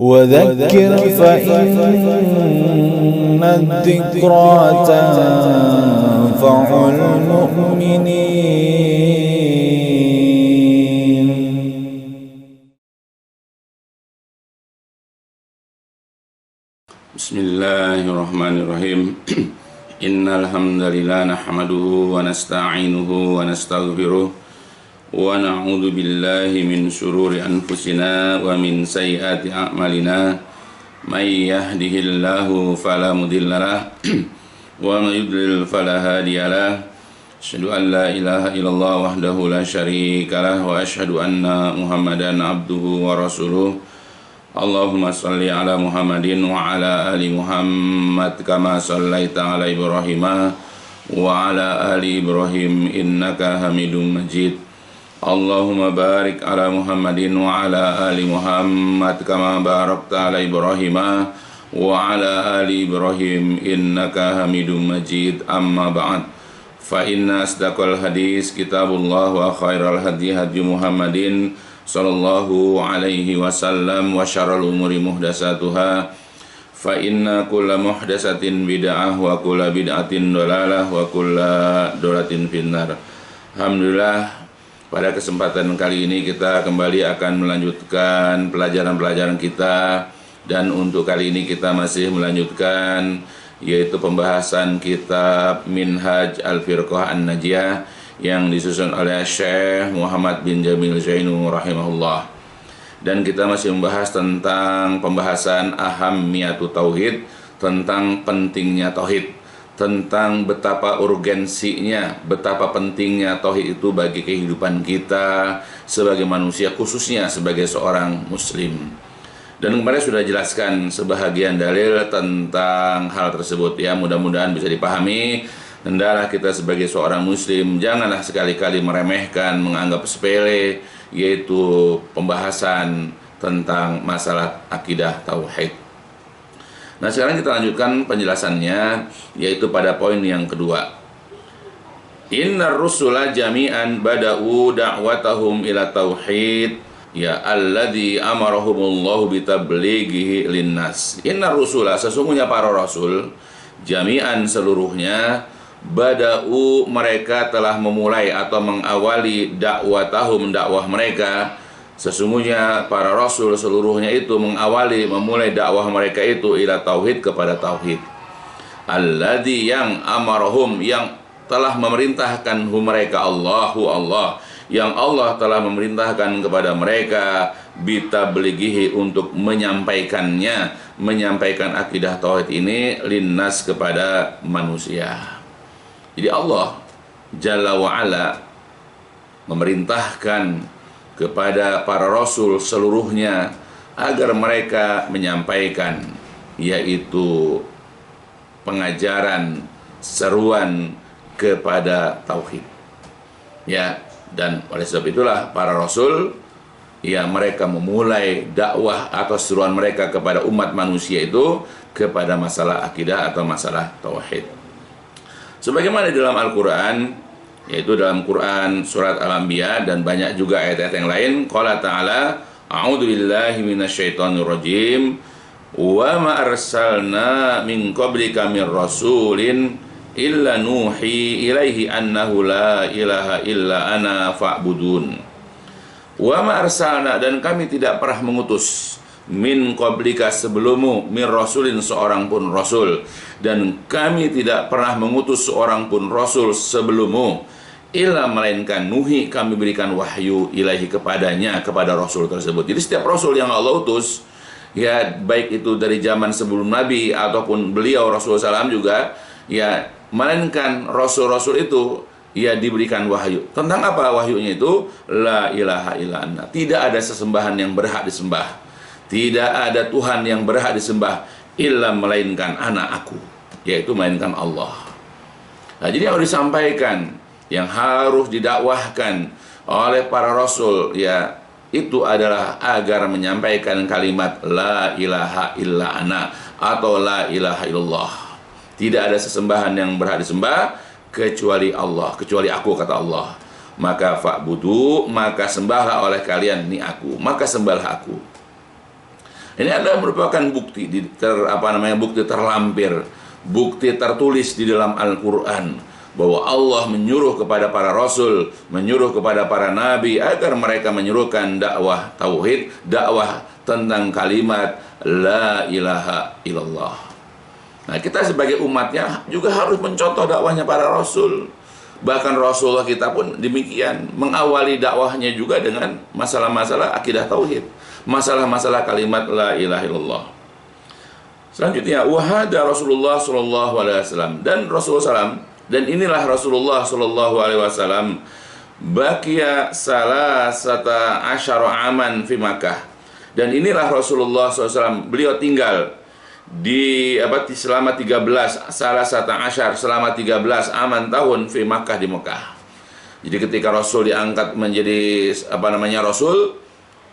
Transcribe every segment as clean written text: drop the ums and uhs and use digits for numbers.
وذكر فإن الذكرى تنفع المؤمنين. Bismillahirrahmanirrahim. Innal hamdalillah nahmaduhu wa nasta'inuhu wa nastaghfiruh wa na'udzu billahi min syururi anfusina wa min sayyiati a'malina. May yahdihillahu fala mudhillalah wa may yudlil fala hadiyalah. Asyhadu an la ilaha illallah wahdahu la syarikalah wa asyhadu anna Muhammadan abduhu wa rasuluh. Allahumma salli ala Muhammadin wa ala ali Muhammad kama sallaita ala Ibrahim wa ala ali Ibrahim innaka Hamidum Majid. Allahumma barik ala Muhammadin wa ala ali Muhammad kama barakta ala Ibrahim wa ala ali Ibrahim innaka Hamidum Majid. Amma ba'd. Fa inna asdaqal hadis kitabullah wa khairal hadi hadi Muhammadin sallallahu alaihi wasallam wa syarrul umuri muhdatsatuha fa inna kulla muhdatsatin bid'ah wa kulla bid'atin dhalalah wa kulla dhalalatin finnar. Alhamdulillah, pada kesempatan kali ini kita kembali akan melanjutkan pelajaran-pelajaran kita, dan untuk kali ini kita masih melanjutkan yaitu pembahasan kitab Minhaj Al-Firqah An-Najiyah yang disusun oleh Syekh Muhammad bin Jamil Zainu rahimahullah. Dan kita masih membahas tentang pembahasan ahammiyatu tauhid, tentang pentingnya tauhid, tentang betapa urgensinya, betapa pentingnya tauhid itu bagi kehidupan kita sebagai manusia, khususnya sebagai seorang muslim. Dan kemarin sudah jelaskan sebahagian dalil tentang hal tersebut ya, mudah-mudahan bisa dipahami. Hendaklah kita sebagai seorang muslim janganlah sekali-kali meremehkan, menganggap sepele, yaitu pembahasan tentang masalah akidah tauhid. Nah, sekarang kita lanjutkan penjelasannya, yaitu pada poin yang kedua. Innar rusula jami'an bada'u da'watahum ila tauhid ya alladzi amarahumullahu bitablighihi linnas. Innar rusula, sesungguhnya para rasul, jami'an seluruhnya, bada'u mereka telah memulai atau mengawali dakwatahum dakwah mereka. Sesungguhnya para rasul seluruhnya itu memulai dakwah mereka itu ila tauhid, kepada tauhid. Alladzi, yang amarahum, yang telah memerintahkan mereka, Allahu Allah, yang Allah telah memerintahkan kepada mereka bitablighihi, untuk menyampaikannya, menyampaikan akidah tauhid ini linnas, kepada manusia. Jadi Allah Jalla wa'ala memerintahkan kepada para rasul seluruhnya agar mereka menyampaikan, yaitu pengajaran, seruan kepada tauhid. Ya, dan oleh sebab itulah para rasul, ya, mereka memulai dakwah atau seruan mereka kepada umat manusia itu kepada masalah akidah atau masalah tauhid. Sebagaimana di dalam Al-Quran, yaitu dalam Quran surat Al-Anbiya dan banyak juga ayat-ayat yang lain. Qala ta'ala, a'udzu billahi minasyaitonir rajim, wa ma arsalna min qablika mir rasulin illa nuhi ilaihi annahu la ilaha illa ana fa'budun. Wa ma arsalna, dan kami tidak pernah mengutus, min qablika, sebelummu, min rasulin, seorang pun rasul, dan kami tidak pernah mengutus seorang pun rasul sebelummu, illa, melainkan nuhi, kami berikan wahyu, ilaihi, kepadanya, kepada rasul tersebut. Jadi setiap rasul yang Allah utus, ya, baik itu dari zaman sebelum Nabi ataupun beliau Rasulullah SAW juga, ya, melainkan rasul-rasul itu, ya, diberikan wahyu. Tentang apa wahyunya itu? La ilaha illa anta, tidak ada sesembahan yang berhak disembah, tidak ada Tuhan yang berhak disembah illa, melainkan ana, aku, yaitu melainkan Allah. Nah, jadi yang harus disampaikan, yang harus didakwahkan oleh para rasul, ya, itu adalah agar menyampaikan kalimat la ilaha illa ana, atau la ilaha illallah. Tidak ada sesembahan yang berhak disembah kecuali Allah, kecuali aku, kata Allah. Maka fa'budu, maka sembahlah oleh kalian, ini aku, maka sembahlah aku. Ini adalah merupakan bukti bukti terlampir, bukti tertulis di dalam Al-Qur'an bahwa Allah menyuruh kepada para rasul, menyuruh kepada para nabi agar mereka menyuruhkan dakwah tauhid, dakwah tentang kalimat la ilaha illallah. Nah, kita sebagai umatnya juga harus mencontoh dakwahnya para rasul. Bahkan Rasulullah kita pun demikian, mengawali dakwahnya juga dengan masalah-masalah akidah tauhid, masalah-masalah kalimat la ilaha illallah. Selanjutnya, wahada Rasulullah sallallahu alaihi wasallam, dan Rasulullah SAW, dan inilah Rasulullah sallallahu alaihi wasallam baqiya salasata asyara aman fi Makkah. Dan inilah Rasulullah SAW, beliau tinggal selama 13 selama 13 aman tahun fi Makkah, di Mekah. Jadi ketika Rasul diangkat menjadi Rasul,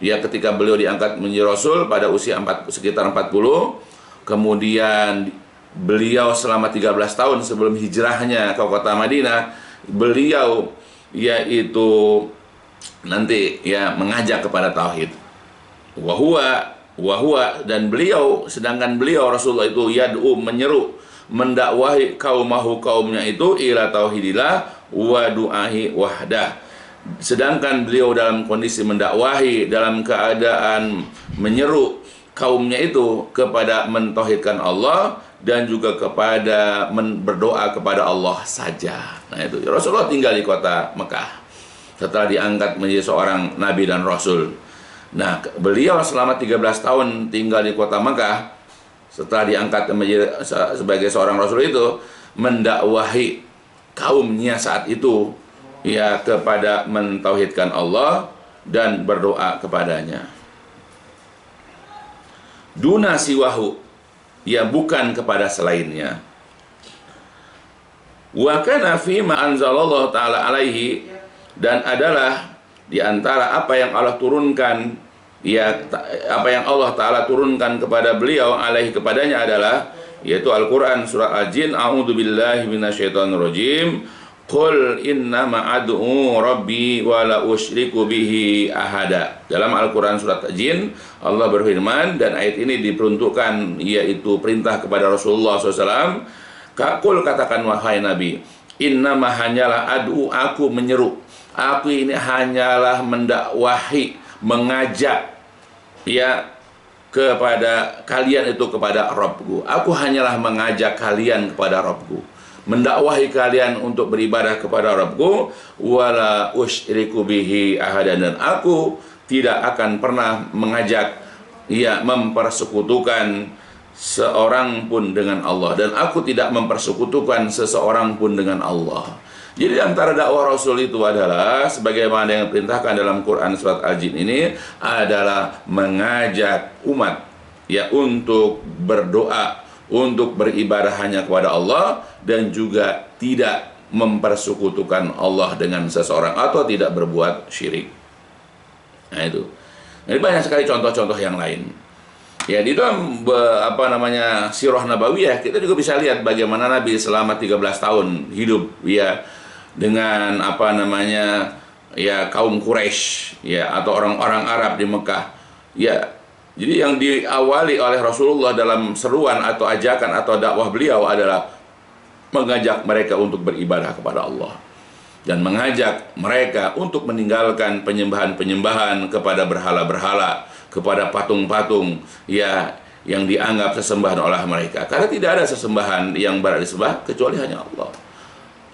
ya ketika beliau diangkat menjadi Rasul pada usia sekitar 40, kemudian beliau selama 13 tahun sebelum hijrahnya ke kota Madinah, beliau yaitu nanti ya mengajak kepada tauhid. Wahua, dan beliau, sedangkan beliau Rasulullah itu yad'u, menyeru, mendakwahi kaumnya itu ila tauhidillah wa du'ahi wahdah. Sedangkan beliau dalam kondisi mendakwahi, dalam keadaan menyeru kaumnya itu kepada mentauhidkan Allah dan juga kepada berdoa kepada Allah saja. Nah, itu Rasulullah tinggal di kota Mekah setelah diangkat menjadi seorang nabi dan rasul. Nah, beliau selama 13 tahun tinggal di kota Mekah setelah diangkat sebagai seorang rasul itu, mendakwahi kaumnya saat itu ya kepada mentauhidkan Allah dan berdoa kepadanya. Duna siwahu, ya bukan kepada selainnya. Wa kana fi ma anzalallahu ta'ala alaihi, dan adalah di antara apa yang Allah turunkan, apa yang Allah Ta'ala turunkan kepada beliau, alaihi kepadanya adalah, yaitu Al-Quran surah Al-Jin, a'udzu billahi minasyaitonir rajim, qul innama ad'u rabbi wa la usyriku bihi ahada. Dalam Al-Quran surat Al-Jin, Allah berfirman, dan ayat ini diperuntukkan yaitu perintah kepada Rasulullah SAW. Qul, katakan wahai Nabi, innama hanyalah ad'u, aku menyeru, aku ini hanyalah mendakwahi, mengajak ya kepada kalian itu kepada Rabbku. Aku hanyalah mengajak kalian kepada Rabbku, mendakwahi kalian untuk beribadah kepada Rabbku, wala usyriku bihi ahadan, dan aku tidak akan pernah mengajak mempersekutukan seorang pun dengan Allah, dan aku tidak mempersekutukan seseorang pun dengan Allah. Jadi antara dakwah Rasul itu adalah sebagaimana yang diperintahkan dalam Quran surat Al-Jin ini adalah mengajak umat ya untuk berdoa, untuk beribadah hanya kepada Allah, dan juga tidak mempersekutukan Allah dengan seseorang atau tidak berbuat syirik. Nah itu. Jadi banyak sekali contoh-contoh yang lain. Ya, di dalam sirah nabawiyah kita juga bisa lihat bagaimana Nabi selama 13 tahun hidup ya dengan kaum Quraisy ya atau orang-orang Arab di Mekah. Ya. Jadi yang diawali oleh Rasulullah dalam seruan atau ajakan atau dakwah beliau adalah mengajak mereka untuk beribadah kepada Allah dan mengajak mereka untuk meninggalkan penyembahan-penyembahan kepada berhala-berhala, kepada patung-patung ya yang dianggap sesembahan oleh mereka. Karena tidak ada sesembahan yang berhak disembah kecuali hanya Allah.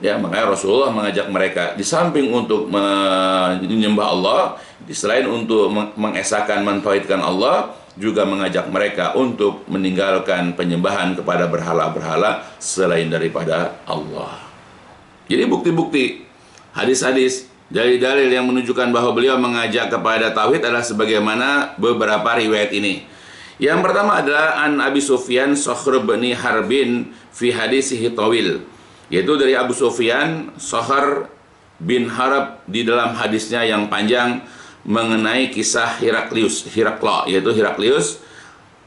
Ya, makanya Rasulullah mengajak mereka di samping untuk menyembah Allah, selain untuk mengesahkan, mentauhidkan Allah, juga mengajak mereka untuk meninggalkan penyembahan kepada berhala-berhala selain daripada Allah. Jadi bukti-bukti, hadis-hadis, dalil-dalil yang menunjukkan bahwa beliau mengajak kepada tauhid adalah sebagaimana beberapa riwayat ini. Yang pertama adalah an Abi Sufyan Sakhr bin Harbin fi hadisihi tawil, yaitu dari Abu Sufyan Sakhr bin Harb di dalam hadisnya yang panjang mengenai kisah Hirakla, yaitu Heraklius.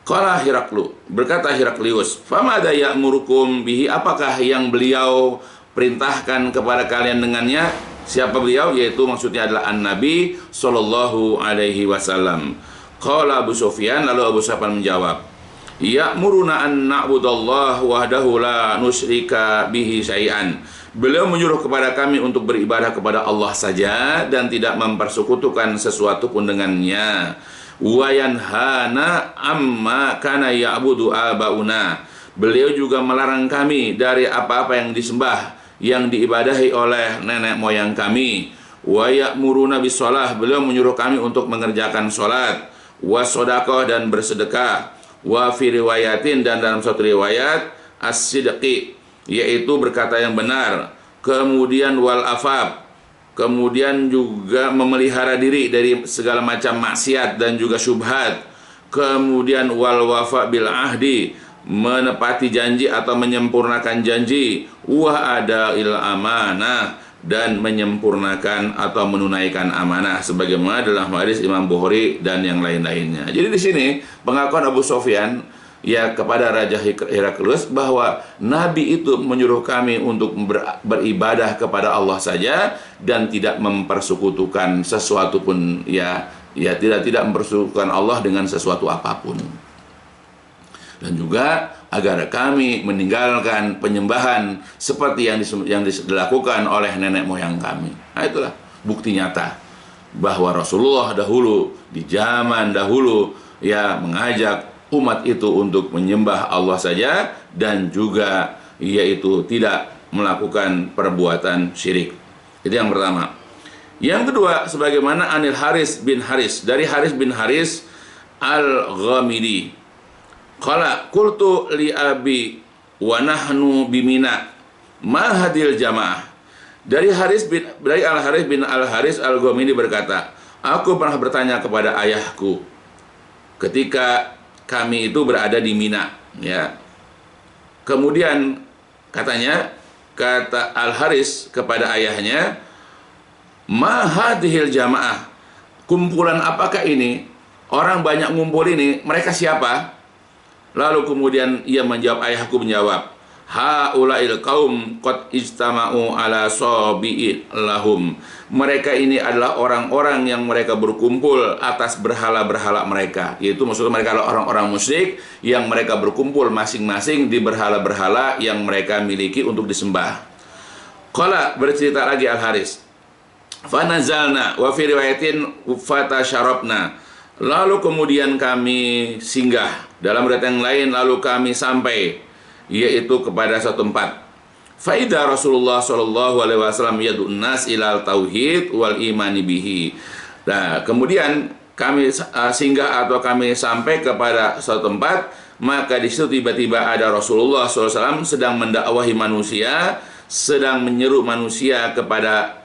Qala Hiraklu, berkata Heraklius, famada ya'murukum bihi, apakah yang beliau perintahkan kepada kalian dengannya? Siapa beliau? Yaitu maksudnya adalah An-Nabi sallallahu alaihi wasallam. Qala Abu Sufyan, lalu Abu Sufyan menjawab, ya'muruna an na'budallaha wahdahu la nusyrika bihi syai'an. Beliau menyuruh kepada kami untuk beribadah kepada Allah saja dan tidak mempersekutukan sesuatu pun dengannya. Wa yanhana amma kana ya'budu abauna. Beliau juga melarang kami dari apa-apa yang disembah, yang diibadahi oleh nenek moyang kami. Wa ya'muruna bis-shalah. Beliau menyuruh kami untuk mengerjakan salat, wa shadaqah dan bersedekah, wa fi riwayatin dan dalam satu riwayat as-sidqi, yaitu berkata yang benar, kemudian wal afaf, kemudian juga memelihara diri dari segala macam maksiat dan juga syubhat, kemudian wal wafa bil ahdi, menepati janji atau menyempurnakan janji, wa ada il amanah, dan menyempurnakan atau menunaikan amanah sebagaimana dalam hadis Imam Bukhari dan yang lain-lainnya. Jadi di sini pengakuan Abu Sufyan ya kepada Raja Heraklius bahwa Nabi itu menyuruh kami untuk beribadah kepada Allah saja dan tidak mempersekutukan sesuatu pun tidak mempersekutukan Allah dengan sesuatu apapun. Dan juga agar kami meninggalkan penyembahan seperti yang dilakukan oleh nenek moyang kami. Nah, itulah bukti nyata bahwa Rasulullah dahulu, di zaman dahulu, mengajak umat itu untuk menyembah Allah saja dan juga yaitu tidak melakukan perbuatan syirik. Itu yang pertama. Yang kedua, sebagaimana Anil Haris bin Haris, dari Haris bin Haris Al-Ghamidi, qala qultu li abi wa nahnu bimina ma hadil jamaah. Dari Al-Haris bin Al-Haris Al-Ghamidi berkata, aku pernah bertanya kepada ayahku ketika kami itu berada di Mina, ya. Kemudian kata Al-Haris kepada ayahnya, ma hadhil jamaah, kumpulan apakah ini? Orang banyak ngumpul ini, mereka siapa? Lalu kemudian ia menjawab, ayahku menjawab, haulail qaum qad ijtama'u ala sabi'in lahum. Mereka ini adalah orang-orang yang mereka berkumpul atas berhala-berhala mereka. Yaitu maksudnya mereka adalah orang-orang musyrik yang mereka berkumpul masing-masing di berhala-berhala yang mereka miliki untuk disembah. Qala, bercerita lagi Al-Haris, fanazalna wa fi riwayatin fatasharabna. Lalu kemudian kami singgah, dalam riwayat yang lain lalu kami sampai, yaitu kepada satu tempat. Faida Rasulullah sallallahu alaihi wasallam yad'un nas ilal tauhid wal imani bihi. Nah, kemudian kami singgah atau kami sampai kepada suatu tempat, maka di situ tiba-tiba ada Rasulullah SAW sedang mendakwahi manusia, sedang menyeru manusia kepada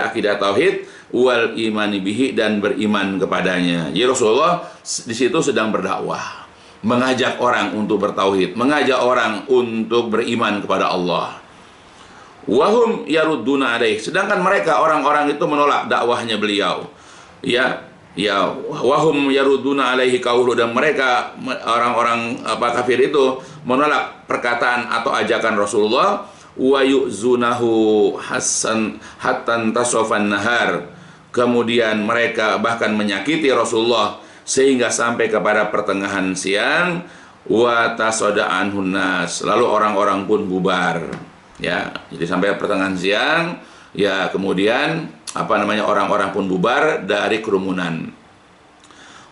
akidah tauhid wal imani bihi, dan beriman kepadanya. Jadi Rasulullah di situ sedang berdakwah, mengajak orang untuk bertauhid, mengajak orang untuk beriman kepada Allah. Wahum yarudduna alaih, sedangkan mereka orang-orang itu menolak dakwahnya beliau. Wahum yarudduna alaihi qaulu, dan mereka orang-orang kafir itu menolak perkataan atau ajakan Rasulullah. Wa yu'zunahu hasan hatta tasofan nahar, kemudian mereka bahkan menyakiti Rasulullah sehingga sampai kepada pertengahan siang. Wa tasada'anhun nas, lalu orang-orang pun bubar, ya. Jadi sampai pertengahan siang, ya, kemudian orang-orang pun bubar dari kerumunan.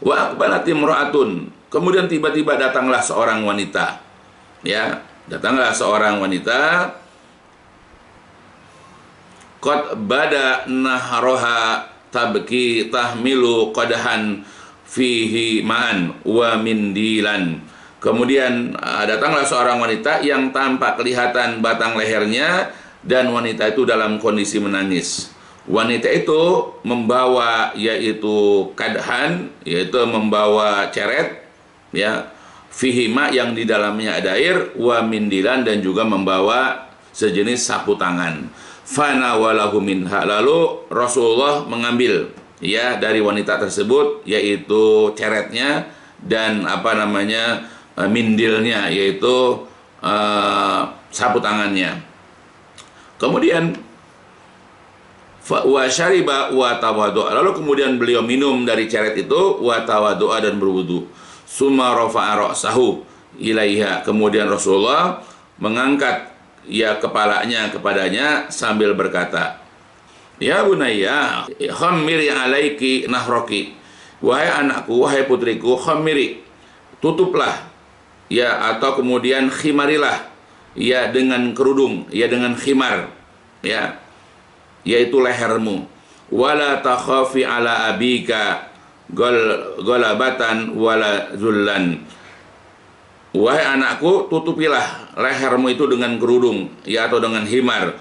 Wa aqbalat imra'atun, kemudian tiba-tiba datanglah seorang wanita, ya, datanglah seorang wanita. Qad bada nahroha tabki tahmilu qadahan fihi ma'an wa mindilan. Kemudian datanglah seorang wanita yang tampak kelihatan batang lehernya, dan wanita itu dalam kondisi menangis. Wanita itu membawa yaitu kadhan, yaitu membawa ceret, ya, fihi ma, yang di dalamnya ada air, wa mindilan, dan juga membawa sejenis sapu tangan. Fana walahu minha, lalu Rasulullah mengambil, ya, dari wanita tersebut, yaitu ceretnya dan mindilnya, yaitu sapu tangannya. Kemudian wa syariba wa tawaddu'a. Lalu kemudian beliau minum dari ceret itu, wa tawaddu'a, dan berwudu. Summa rafa'a ra'sahu ilaiha. Kemudian Rasulullah mengangkat ya kepalanya kepadanya sambil berkata, ya bunayya, khammiri alaiki nahraki. Wahai anakku, wahai putriku, khammiri, tutuplah ya, atau kemudian khimarilah ya dengan kerudung, ya dengan khimar, ya, yaitu lehermu. Wala takhafi ala abika golabatan wala zullan. Wahai anakku, tutupilah lehermu itu dengan kerudung, ya, atau dengan himar,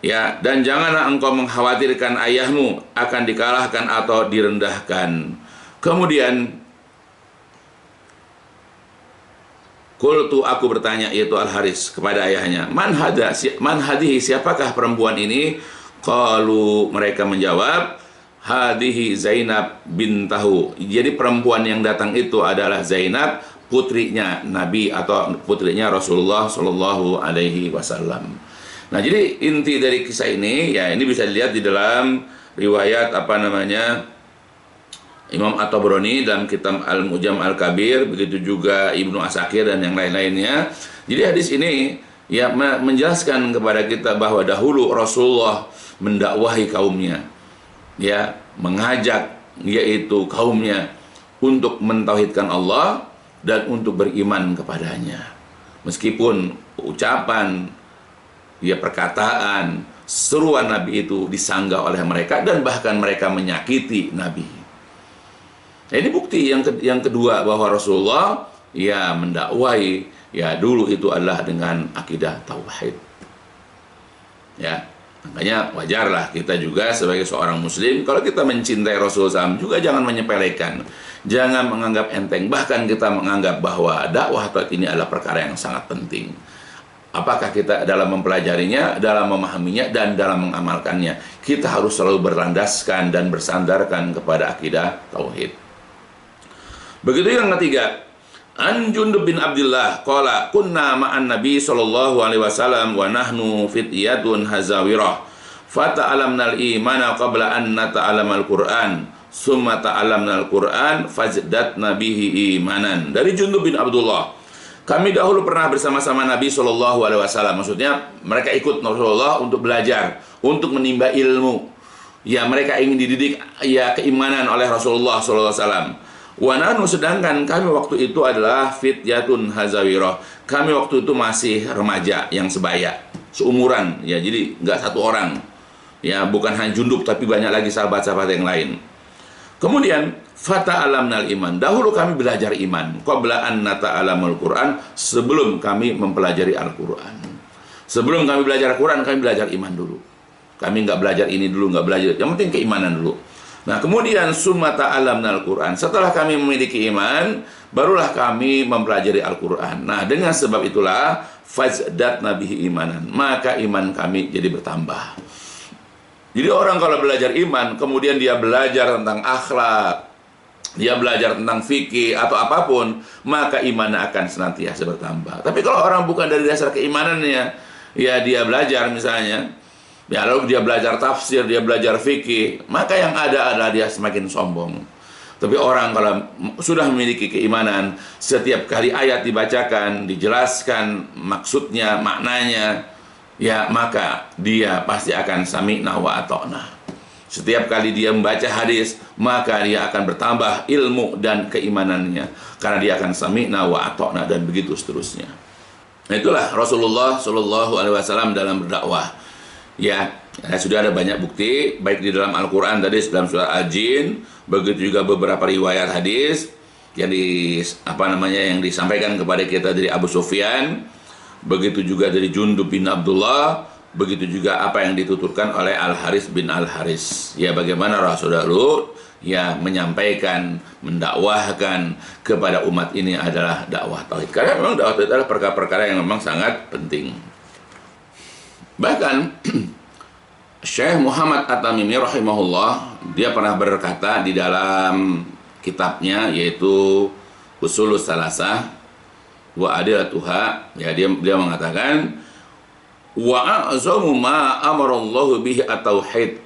ya, dan janganlah engkau mengkhawatirkan ayahmu akan dikalahkan atau direndahkan. Kemudian qultu, aku bertanya, yaitu Al-Haris, kepada ayahnya, man hadihi, siapakah perempuan ini? Qalu, mereka menjawab, hadihi Zainab bintahu. Jadi perempuan yang datang itu adalah Zainab, putrinya Nabi atau putrinya Rasulullah Shallallahu Alaihi Wasallam. Nah, jadi inti dari kisah ini, ya, ini bisa dilihat di dalam riwayat Imam At-Tabrani dalam kitab Al-Mu'jam Al-Kabir, begitu juga Ibnu Asakir dan yang lain-lainnya. Jadi hadis ini ya menjelaskan kepada kita bahwa dahulu Rasulullah mendakwahi kaumnya, ya, mengajak yaitu kaumnya untuk mentauhidkan Allah dan untuk beriman kepadanya. Meskipun ucapan, ya, perkataan, seruan Nabi itu disanggah oleh mereka dan bahkan mereka menyakiti Nabi. Nah, ini bukti yang kedua bahwa Rasulullah ya mendakwahi ya dulu itu adalah dengan akidah tauhid. Ya, makanya wajarlah kita juga sebagai seorang muslim, kalau kita mencintai Rasulullah SAW juga jangan menyepelekan, jangan menganggap enteng, bahkan kita menganggap bahwa dakwah tauhid ini adalah perkara yang sangat penting. Apakah kita dalam mempelajarinya, dalam memahaminya, dan dalam mengamalkannya, kita harus selalu berlandaskan dan bersandarkan kepada akidah tauhid. Begitu yang ketiga, An Jundub bin Abdullah qala kunna ma'an Nabi sallallahu alaihi wasallam wa nahnu fityatun hazawirah fata'alamnal imana qabla an nata'alamal Qur'an summa ta'alamnal Qur'an fazdatna bihi imanan. Dari Jundub bin Abdullah, kami dahulu pernah bersama-sama Nabi sallallahu alaihi wasallam, maksudnya mereka ikut Rasulullah untuk belajar, untuk menimba ilmu. Ya, mereka ingin dididik ya keimanan oleh Rasulullah sallallahu alaihi wasallam. Wa nahnu, sedangkan kami waktu itu adalah fityatun hazawirah. Kami waktu itu masih remaja yang sebaya, seumuran, ya, jadi nggak satu orang. Ya, bukan hanya Jundub tapi banyak lagi sahabat-sahabat yang lain. Kemudian fata'alamnal iman. Dahulu kami belajar iman. Qabla an nata'alamul Qur'an, sebelum kami mempelajari Al-Qur'an. Sebelum kami belajar Al-Qur'an, kami belajar iman dulu. Kami nggak belajar ini dulu, nggak belajar. Yang penting keimanan dulu. Nah, kemudian summa ta'alamnal Qur'an. Setelah kami memiliki iman, barulah kami mempelajari Al-Qur'an. Nah, dengan sebab itulah fazdatna bihi imanan. Maka iman kami jadi bertambah. Jadi orang kalau belajar iman, kemudian dia belajar tentang akhlak, dia belajar tentang fikih atau apapun, maka imannya akan senantiasa bertambah. Tapi kalau orang bukan dari dasar keimanannya, ya dia belajar misalnya, ya lalu dia belajar tafsir, dia belajar fikih, maka yang ada adalah dia semakin sombong. Tapi orang kalau sudah memiliki keimanan, setiap kali ayat dibacakan, dijelaskan maksudnya, maknanya, ya maka dia pasti akan sami'na wa ata'na. Setiap kali dia membaca hadis, maka dia akan bertambah ilmu dan keimanannya, karena dia akan sami'na wa ata'na, dan begitu seterusnya. Nah, itulah Rasulullah Shallallahu Alaihi Wasallam dalam berdakwah. Ya, sudah ada banyak bukti, baik di dalam Al-Quran tadi dalam surah Al-Jin, begitu juga beberapa riwayat hadis yang yang disampaikan kepada kita dari Abu Sufyan, begitu juga dari Jundub bin Abdullah, begitu juga apa yang dituturkan oleh Al-Haris bin Al-Haris. Ya, bagaimana Rasulullah ya menyampaikan, mendakwahkan kepada umat ini adalah dakwah tauhid. Karena memang dakwah tauhid adalah perkara-perkara yang memang sangat penting. Bahkan Syekh Muhammad At-Tamimi rahimahullah, dia pernah berkata di dalam kitabnya yaitu Ushulus Salasah wa Adilatuha, ya, dia mengatakan wa a'zamu ma amarallahu bihi at-tauhid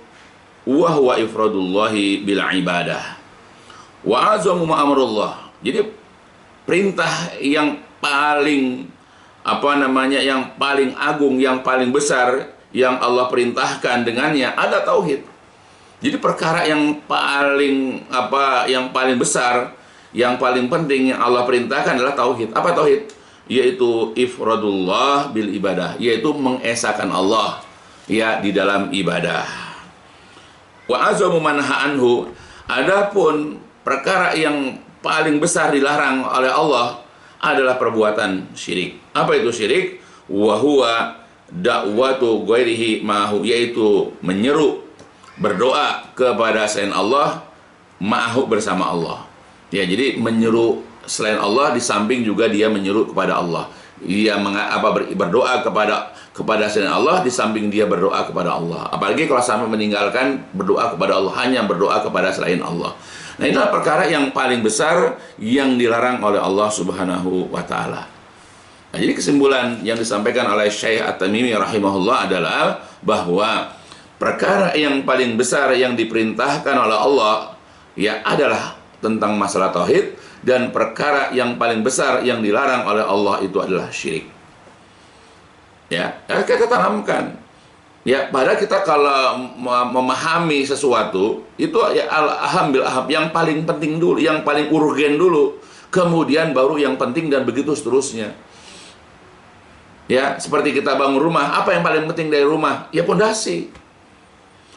wa huwa ifradullahi bil ibadah wa azamu ma'amrullah. Jadi perintah yang paling yang paling agung, yang paling besar yang Allah perintahkan dengannya ada tauhid. Jadi perkara yang paling yang paling besar, yang paling penting yang Allah perintahkan adalah tauhid. Apa tauhid? Yaitu ifradullah bil ibadah, yaitu mengesahkan Allah ya di dalam ibadah. Wa azamu manha anhu, adapun perkara yang paling besar dilarang oleh Allah adalah perbuatan syirik. Apa itu syirik? Wa huwa da'watu ghairihi ma'hu, yaitu menyeru, berdoa kepada selain Allah ma'hu, bersama Allah. Ya, jadi menyeru selain Allah di samping juga dia menyeru kepada Allah. Dia berdoa kepada selain Allah di samping dia berdoa kepada Allah. Apalagi kalau sampai meninggalkan berdoa kepada Allah, hanya berdoa kepada selain Allah. Nah, inilah perkara yang paling besar yang dilarang oleh Allah Subhanahu wa taala. Nah, jadi kesimpulan yang disampaikan oleh Syekh At-Tamimi rahimahullah adalah bahwa perkara yang paling besar yang diperintahkan oleh Allah ya adalah tentang masalah tauhid, dan perkara yang paling besar yang dilarang oleh Allah itu adalah syirik. Ya, kita tanamkan. Ya, padahal kita kalau memahami sesuatu itu ya alhamdulillah yang paling penting dulu, yang paling urgen dulu, kemudian baru yang penting, dan begitu seterusnya. Ya, seperti kita bangun rumah, apa yang paling penting dari rumah? Ya pondasi.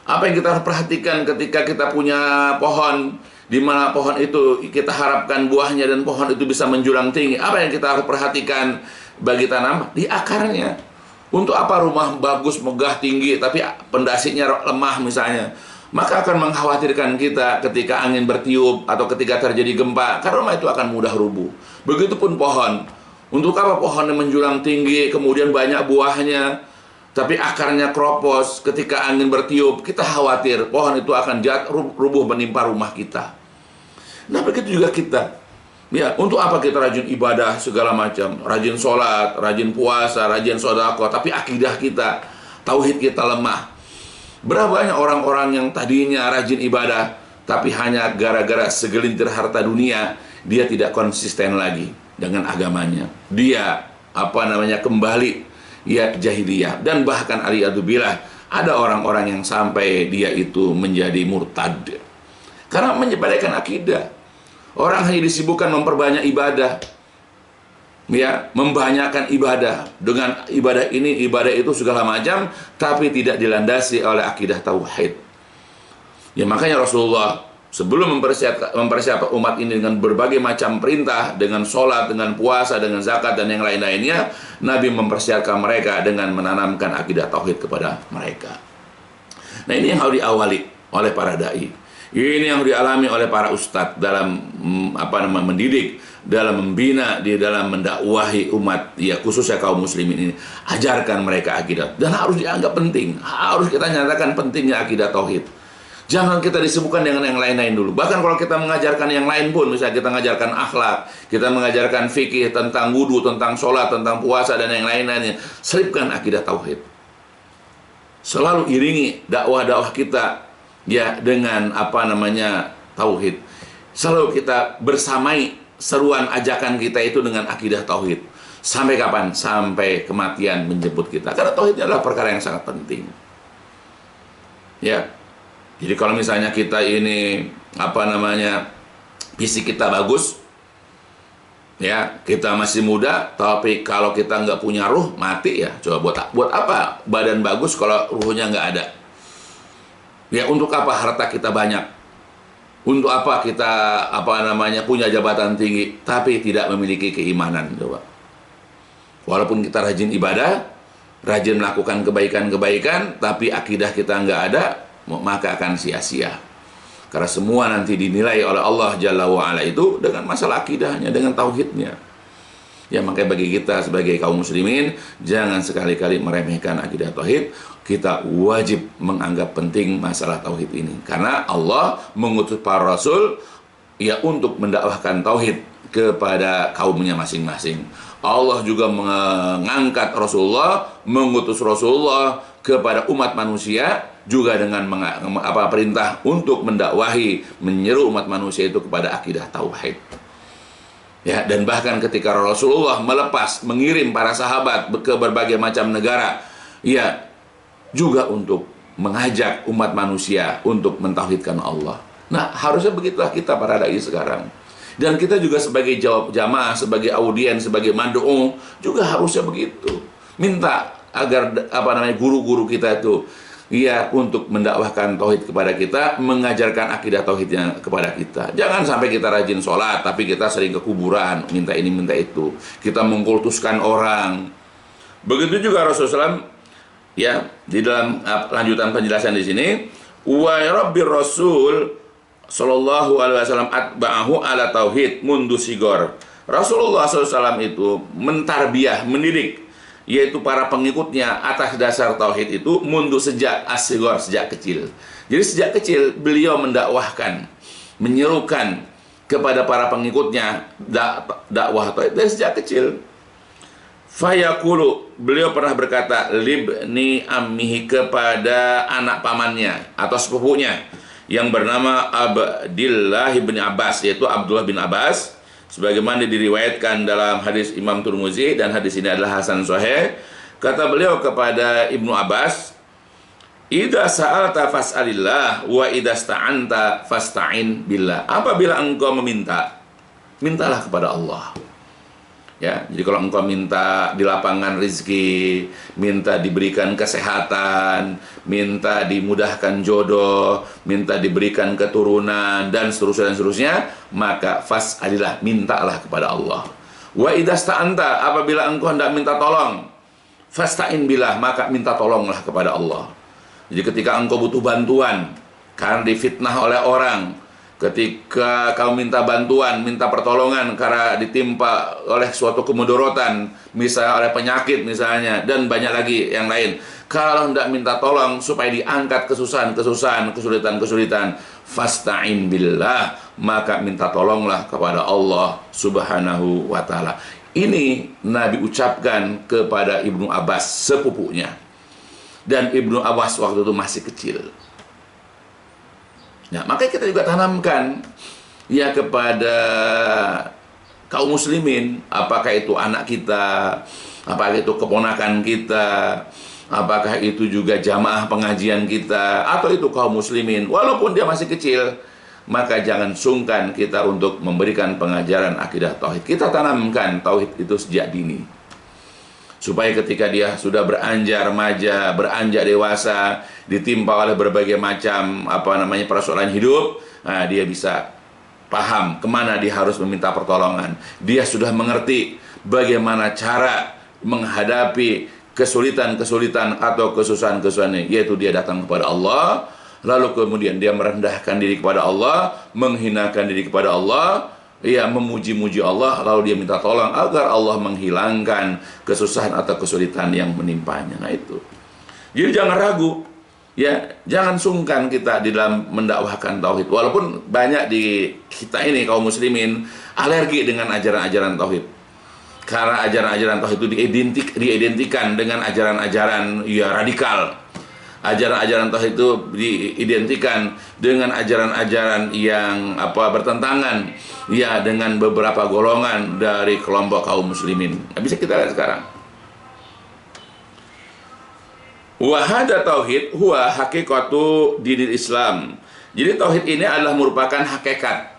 Apa yang kita harus perhatikan ketika kita punya pohon, di mana pohon itu kita harapkan buahnya dan pohon itu bisa menjulang tinggi? Apa yang kita harus perhatikan bagi tanam? Di akarnya. Untuk apa rumah bagus, megah, tinggi, tapi pondasinya lemah misalnya? Maka akan mengkhawatirkan kita ketika angin bertiup atau ketika terjadi gempa, karena rumah itu akan mudah rubuh. Begitupun pohon. Untuk apa pohon yang menjulang tinggi, kemudian banyak buahnya, tapi akarnya kropos, ketika angin bertiup, kita khawatir pohon itu akan rubuh menimpa rumah kita. Nah, begitu juga kita. Ya, untuk apa kita rajin ibadah segala macam, rajin sholat, rajin puasa, rajin sedekah, tapi akidah kita, tauhid kita lemah. Berapa banyak orang-orang yang tadinya rajin ibadah, tapi hanya gara-gara segelintir harta dunia, dia tidak konsisten lagi dengan agamanya. Dia kembali ya jahiliyah, dan bahkan aliyadzubillah ada orang-orang yang sampai dia itu menjadi murtad karena menyepelekan akidah. Orang hanya disibukkan memperbanyak ibadah, ya, membanyakkan ibadah, dengan ibadah ini, ibadah itu segala macam, tapi tidak dilandasi oleh akidah tauhid. Ya, makanya Rasulullah sebelum mempersiapkan umat ini dengan berbagai macam perintah, dengan sholat, dengan puasa, dengan zakat, dan yang lain-lainnya, Nabi mempersiapkan mereka dengan menanamkan akidah tauhid kepada mereka. Nah, ini yang harus diawali oleh para dai. Ini yang dialami oleh para ustadz dalam mendidik, dalam membina, di dalam mendakwahi umat, ya khususnya kaum muslimin ini. Ajarkan mereka akidah, dan harus dianggap penting. Harus kita nyatakan pentingnya akidah tauhid. Jangan kita disibukkan dengan yang lain-lain dulu. Bahkan kalau kita mengajarkan yang lain pun, misalnya kita mengajarkan akhlak, kita mengajarkan fikih tentang wudu, tentang sholat, tentang puasa, dan yang lain-lainnya, selipkan akidah tauhid. Selalu iringi dakwah-dakwah kita ya dengan tauhid. Selalu kita bersamai seruan ajakan kita itu dengan akidah tauhid. Sampai kapan? Sampai kematian menjemput kita. Karena tauhid adalah perkara yang sangat penting. Ya. Jadi kalau misalnya kita ini fisik kita bagus, ya, kita masih muda, tapi kalau kita nggak punya ruh, mati ya. Coba buat apa badan bagus kalau ruhnya nggak ada? Ya, untuk apa harta kita banyak? Untuk apa kita punya jabatan tinggi tapi tidak memiliki keimanan? Coba. Walaupun kita rajin ibadah, rajin melakukan kebaikan-kebaikan, tapi akidah kita nggak ada, maka akan sia-sia. Karena semua nanti dinilai oleh Allah Jalla wa'ala itu dengan masalah akidahnya, dengan tauhidnya. Ya, makanya bagi kita sebagai kaum muslimin, jangan sekali-kali meremehkan akidah tauhid. Kita wajib menganggap penting masalah tauhid ini. Karena Allah mengutus para rasul ya untuk mendakwahkan tauhid kepada kaumnya masing-masing. Allah juga mengangkat Rasulullah, mengutus Rasulullah kepada umat manusia juga dengan perintah untuk mendakwahi, menyeru umat manusia itu kepada akidah tauhid. Ya, dan bahkan ketika Rasulullah mengirim para sahabat ke berbagai macam negara, ya, juga untuk mengajak umat manusia untuk mentauhidkan Allah. Nah, harusnya begitulah kita para dai sekarang. Dan kita juga sebagai jamaah, sebagai audien, sebagai mad'u juga harusnya begitu. Minta agar guru-guru kita itu ya untuk mendakwahkan tauhid kepada kita, mengajarkan akidah tauhidnya kepada kita. Jangan sampai kita rajin sholat tapi kita sering ke kuburan, minta ini minta itu. Kita mengkultuskan orang. Begitu juga Rasulullah SAW, ya, di dalam lanjutan penjelasan di sini, wa rabbir rasul sallallahu alaihi wasallam atba'ahu ala tauhid mundu sigor. Rasulullah SAW itu mentarbiyah, mendidik, yaitu para pengikutnya atas dasar tauhid itu mundu sejak as-sigor, sejak kecil. Jadi sejak kecil beliau mendakwahkan, menyerukan kepada para pengikutnya dakwah tauhid dari sejak kecil. Fayaqulu, beliau pernah berkata libni ammihi, kepada anak pamannya atau sepupunya yang bernama Abdillah bin Abbas, yaitu Abdullah bin Abbas, sebagaimana diriwayatkan dalam hadis Imam Tirmizi, dan hadis ini adalah hasan sahih. Kata beliau kepada Ibnu Abbas, idza sa'alta fas'alillah wa idza sta'anta fasta'in billah. Apabila engkau meminta, mintalah kepada Allah. Ya, jadi kalau engkau minta di lapangan rezeki, minta diberikan kesehatan, minta dimudahkan jodoh, minta diberikan keturunan, dan seterusnya, maka fas'alillah, mintalah kepada Allah. Wa idasta'anta, apabila engkau hendak minta tolong, fasta'in billah, maka minta tolonglah kepada Allah. Jadi ketika engkau butuh bantuan karena difitnah oleh orang, ketika kau minta bantuan, minta pertolongan karena ditimpa oleh suatu kemudorotan, misalnya oleh penyakit misalnya, dan banyak lagi yang lain. Kalau hendak minta tolong supaya diangkat kesusahan-kesusahan, kesulitan-kesulitan, fasta'in billah, maka minta tolonglah kepada Allah Subhanahu wa ta'ala. Ini Nabi ucapkan kepada Ibnu Abbas, sepupunya. Dan Ibnu Abbas waktu itu masih kecil. Nah, makanya kita juga tanamkan ya kepada kaum muslimin, apakah itu anak kita, apakah itu keponakan kita, apakah itu juga jamaah pengajian kita, atau itu kaum muslimin, walaupun dia masih kecil, maka jangan sungkan kita untuk memberikan pengajaran akidah tauhid. Kita tanamkan tauhid itu sejak dini, supaya ketika dia sudah beranjak remaja, beranjak dewasa, ditimpa oleh berbagai macam persoalan hidup, nah, dia bisa paham kemana dia harus meminta pertolongan. Dia sudah mengerti bagaimana cara menghadapi kesulitan-kesulitan atau kesusahan-kesusahan, yaitu dia datang kepada Allah, lalu kemudian dia merendahkan diri kepada Allah, menghinakan diri kepada Allah, ia memuji-muji Allah, lalu dia minta tolong agar Allah menghilangkan kesusahan atau kesulitan yang menimpanya. Nah itu. Jadi jangan ragu, ya, jangan sungkan kita di dalam mendakwahkan tauhid. Walaupun banyak di kita ini kaum muslimin alergi dengan ajaran-ajaran tauhid. Karena ajaran-ajaran tauhid itu diidentikan dengan ajaran-ajaran ya radikal. Ajaran-ajaran tauhid itu diidentikan dengan ajaran-ajaran yang bertentangan ya dengan beberapa golongan dari kelompok kaum muslimin. Nah, bisa kita lihat sekarang. Wa hadza tauhid huwa haqiqatu dinil Islam. Jadi tauhid ini adalah merupakan hakikat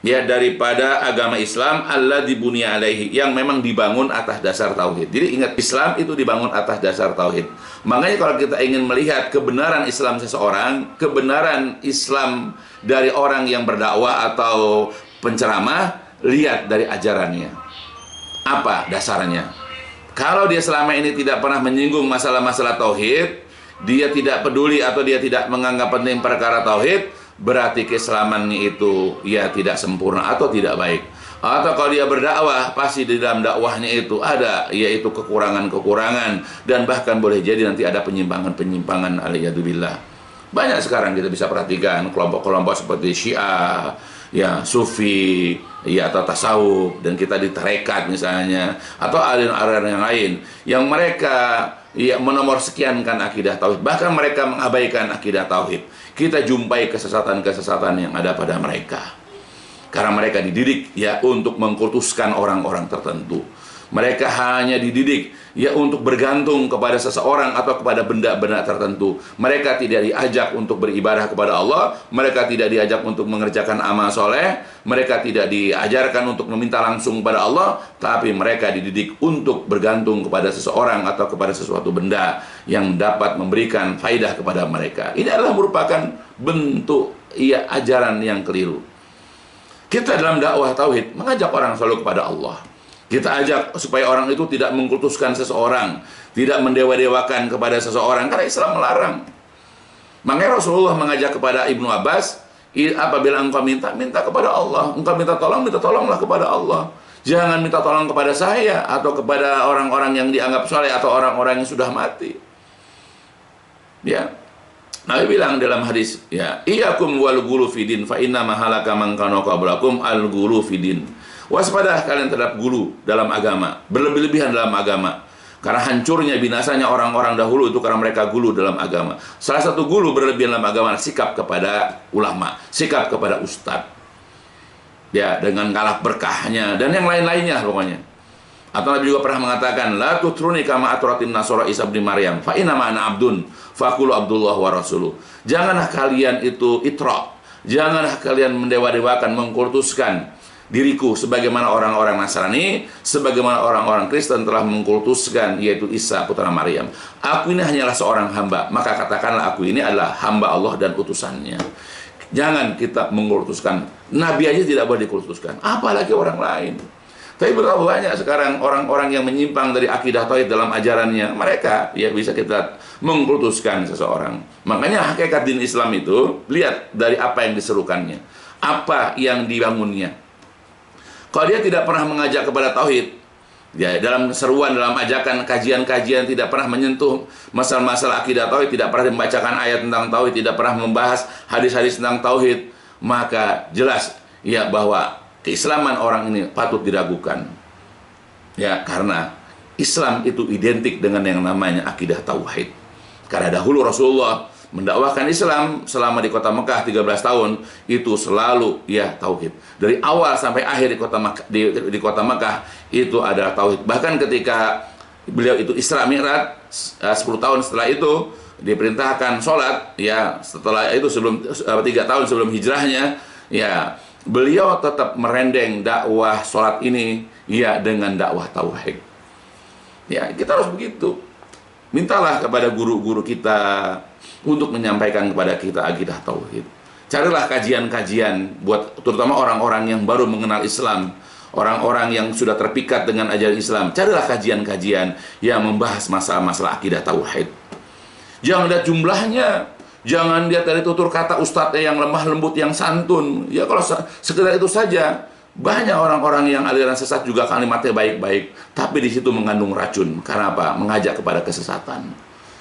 ya daripada agama Islam, alladzi bunya alaihi, yang memang dibangun atas dasar tauhid. Jadi ingat, Islam itu dibangun atas dasar tauhid. Makanya kalau kita ingin melihat kebenaran Islam seseorang, kebenaran Islam dari orang yang berdakwah atau penceramah, lihat dari ajarannya. Apa dasarnya? Kalau dia selama ini tidak pernah menyinggung masalah-masalah tauhid, dia tidak peduli atau dia tidak menganggap penting perkara tauhid, berarti keislamannya itu ya tidak sempurna atau tidak baik. Atau kalau dia berdakwah, pasti di dalam dakwahnya itu ada yaitu kekurangan-kekurangan, dan bahkan boleh jadi nanti ada penyimpangan-penyimpangan, aliyadzubillah. Banyak sekarang kita bisa perhatikan kelompok-kelompok seperti Syiah, ya Sufi, ya atau tasawuf, dan kita di tarekat misalnya, atau aliran-aliran yang lain, yang mereka ya menomorsekiankan akidah tauhid, bahkan mereka mengabaikan akidah tauhid. Kita jumpai kesesatan-kesesatan yang ada pada mereka. Karena mereka dididik ya untuk mengkultuskan orang-orang tertentu. Mereka hanya dididik ya untuk bergantung kepada seseorang atau kepada benda-benda tertentu. Mereka tidak diajak untuk beribadah kepada Allah. Mereka tidak diajak untuk mengerjakan amal soleh. Mereka tidak diajarkan untuk meminta langsung kepada Allah. Tapi mereka dididik untuk bergantung kepada seseorang atau kepada sesuatu benda yang dapat memberikan faidah kepada mereka. Ini adalah merupakan bentuk ya ajaran yang keliru. Kita dalam dakwah tauhid mengajak orang selalu kepada Allah. Kita ajak supaya orang itu tidak mengkultuskan seseorang, tidak mendewa-dewakan kepada seseorang, karena Islam melarang. Makanya Rasulullah mengajak kepada Ibnu Abbas, apabila engkau minta kepada Allah. Engkau minta tolonglah kepada Allah. Jangan minta tolong kepada saya atau kepada orang-orang yang dianggap soleh atau orang-orang yang sudah mati. Ya. Nabi bilang dalam hadis, ya, iyyakum wal ghulu fidin fa inna mahalaka man kana qablakum al ghulu fidin. Waspada kalian terhadap gulu dalam agama, berlebih-lebihan dalam agama. Karena hancurnya, binasanya orang-orang dahulu itu karena mereka gulu dalam agama. Salah satu gulu berlebihan dalam agama, sikap kepada ulama, sikap kepada ustadz. Ya, dengan kalah berkahnya dan yang lain-lainnya pokoknya. Atau Nabi juga pernah mengatakan, la tutruni kama aturatin nasara Isa bin Maryam, fa inna ma ana abdun, faqulu Abdullah wa rasuluh. Janganlah kalian itu itra, janganlah kalian mendewa-dewakan, mengkultuskan diriku sebagaimana orang-orang Nasrani, sebagaimana orang-orang Kristen telah mengkultuskan yaitu Isa putra Maryam. Aku ini hanyalah seorang hamba, maka katakanlah aku ini adalah hamba Allah dan utusannya. Jangan kita mengkultuskan. Nabi aja tidak boleh dikultuskan, apalagi orang lain. Tapi berapa banyak sekarang orang-orang yang menyimpang dari akidah tauhid dalam ajarannya. Mereka ya bisa kita mengkultuskan seseorang. Makanya hakikat din Islam itu, lihat dari apa yang diserukannya, apa yang dibangunnya. Kalau dia tidak pernah mengajak kepada tauhid, ya dalam seruan, dalam ajakan kajian-kajian tidak pernah menyentuh masalah-masalah akidah tauhid, tidak pernah membacakan ayat tentang tauhid, tidak pernah membahas hadis-hadis tentang tauhid, maka jelas ya bahwa keislaman orang ini patut diragukan. Ya, karena Islam itu identik dengan yang namanya akidah tauhid. Karena dahulu Rasulullah mendakwahkan Islam selama di kota Mekah 13 tahun itu selalu ya tauhid. Dari awal sampai akhir di kota Mekah itu adalah tauhid. Bahkan ketika beliau itu Isra Mi'raj 10 tahun setelah itu diperintahkan sholat, ya setelah itu sebelum 3 tahun sebelum hijrahnya, ya beliau tetap merendeng dakwah sholat ini ya dengan dakwah tauhid. Ya, kita harus begitu. Mintalah kepada guru-guru kita untuk menyampaikan kepada kita akidah tauhid. Carilah kajian-kajian buat terutama orang-orang yang baru mengenal Islam, orang-orang yang sudah terpikat dengan ajaran Islam. Carilah kajian-kajian yang membahas masalah-masalah akidah tauhid. Jangan lihat jumlahnya, jangan lihat dari tutur kata ustadznya yang lemah lembut, yang santun. Ya kalau sekedar itu saja. Banyak orang-orang yang aliran sesat juga kalimatnya baik-baik, tapi di situ mengandung racun. Karena apa? Mengajak kepada kesesatan.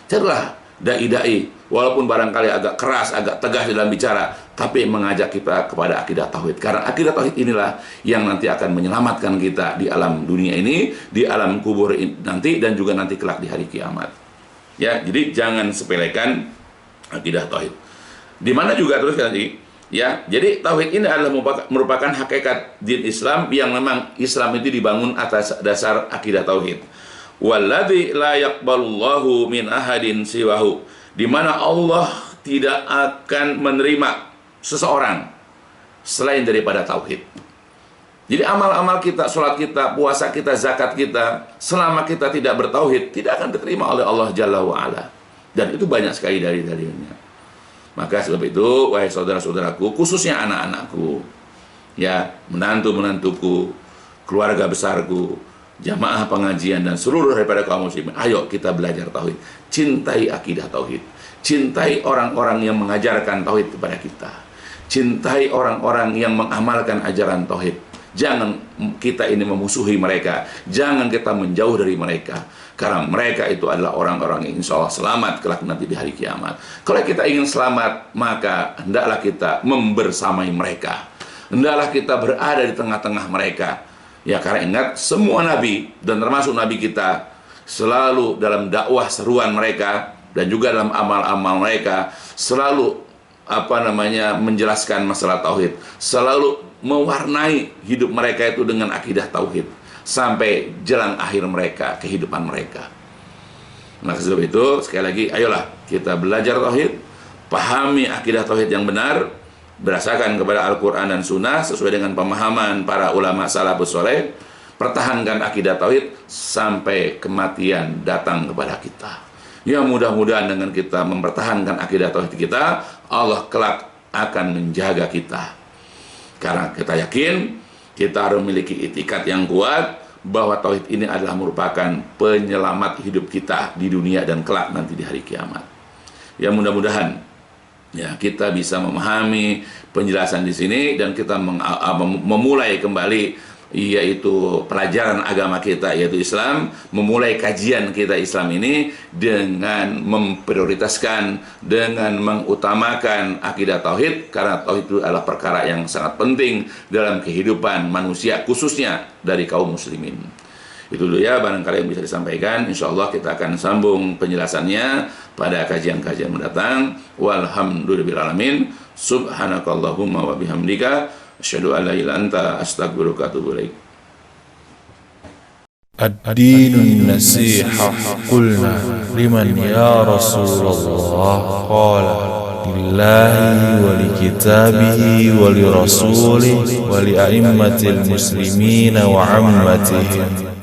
Carilah dai-dai, walaupun barangkali agak keras, agak tegas dalam bicara, tapi mengajak kita kepada akidah tauhid. Karena akidah tauhid inilah yang nanti akan menyelamatkan kita di alam dunia ini, di alam kubur nanti, dan juga nanti kelak di hari kiamat. Ya, jadi jangan sepelekan akidah tauhid. Di mana juga terus nanti. Ya, jadi tauhid ini adalah merupakan hakikat din Islam yang memang Islam itu dibangun atas dasar akidah tauhid. Walladzi la yaqbalullahu min ahadin siwahu, di mana Allah tidak akan menerima seseorang selain daripada tauhid. Jadi amal-amal kita, sholat kita, puasa kita, zakat kita, selama kita tidak bertauhid, tidak akan diterima oleh Allah Jalla wa'ala. Dan itu banyak sekali dari dalilnya. Maka sebab itu, wahai saudara-saudaraku, khususnya anak-anakku, ya, menantu-menantuku, keluarga besarku, jamaah pengajian, dan seluruh daripada kaum muslimin, ayo kita belajar tauhid. Cintai akidah tauhid. Cintai orang-orang yang mengajarkan tauhid kepada kita. Cintai orang-orang yang mengamalkan ajaran tauhid. Jangan kita ini memusuhi mereka. Jangan kita menjauh dari mereka. Karena mereka itu adalah orang-orang yang insya Allah selamat kelak nanti di hari kiamat. Kalau kita ingin selamat, maka hendaklah kita membersamai mereka. Hendaklah kita berada di tengah-tengah mereka. Ya, karena ingat, semua nabi, dan termasuk nabi kita, selalu dalam dakwah seruan mereka dan juga dalam amal-amal mereka selalu menjelaskan masalah tauhid, selalu mewarnai hidup mereka itu dengan akidah tauhid sampai jelang akhir mereka, kehidupan mereka. Maka sebab itu sekali lagi, ayolah kita belajar tauhid, pahami akidah tauhid yang benar berdasarkan kepada Al-Quran dan Sunnah sesuai dengan pemahaman para ulama salafus saleh. Pertahankan akidah tauhid sampai kematian datang kepada kita. Ya, mudah-mudahan dengan kita mempertahankan akidah tauhid kita, Allah kelak akan menjaga kita. Karena kita yakin kita harus memiliki itikad yang kuat bahwa tauhid ini adalah merupakan penyelamat hidup kita di dunia dan kelak nanti di hari kiamat. Ya, mudah-mudahan ya kita bisa memahami penjelasan di sini dan kita memulai kembali yaitu pelajaran agama kita, yaitu Islam, memulai kajian kita Islam ini dengan memprioritaskan, dengan mengutamakan akidah tauhid, karena tauhid itu adalah perkara yang sangat penting dalam kehidupan manusia, khususnya dari kaum muslimin. Itu dulu ya barangkali yang bisa disampaikan. Insyaallah kita akan sambung penjelasannya pada kajian-kajian mendatang. Walhamdulillahirabbil alamin. Subhanakallahumma wa bihamdika asyhadu an la ilaha illa anta astaghfiruka wa atubu ilaik. الدين النصيحة قلنا لمن يا رسول الله قال لله ولكتابه ولرسوله ولأئمة المسلمين وعامتهم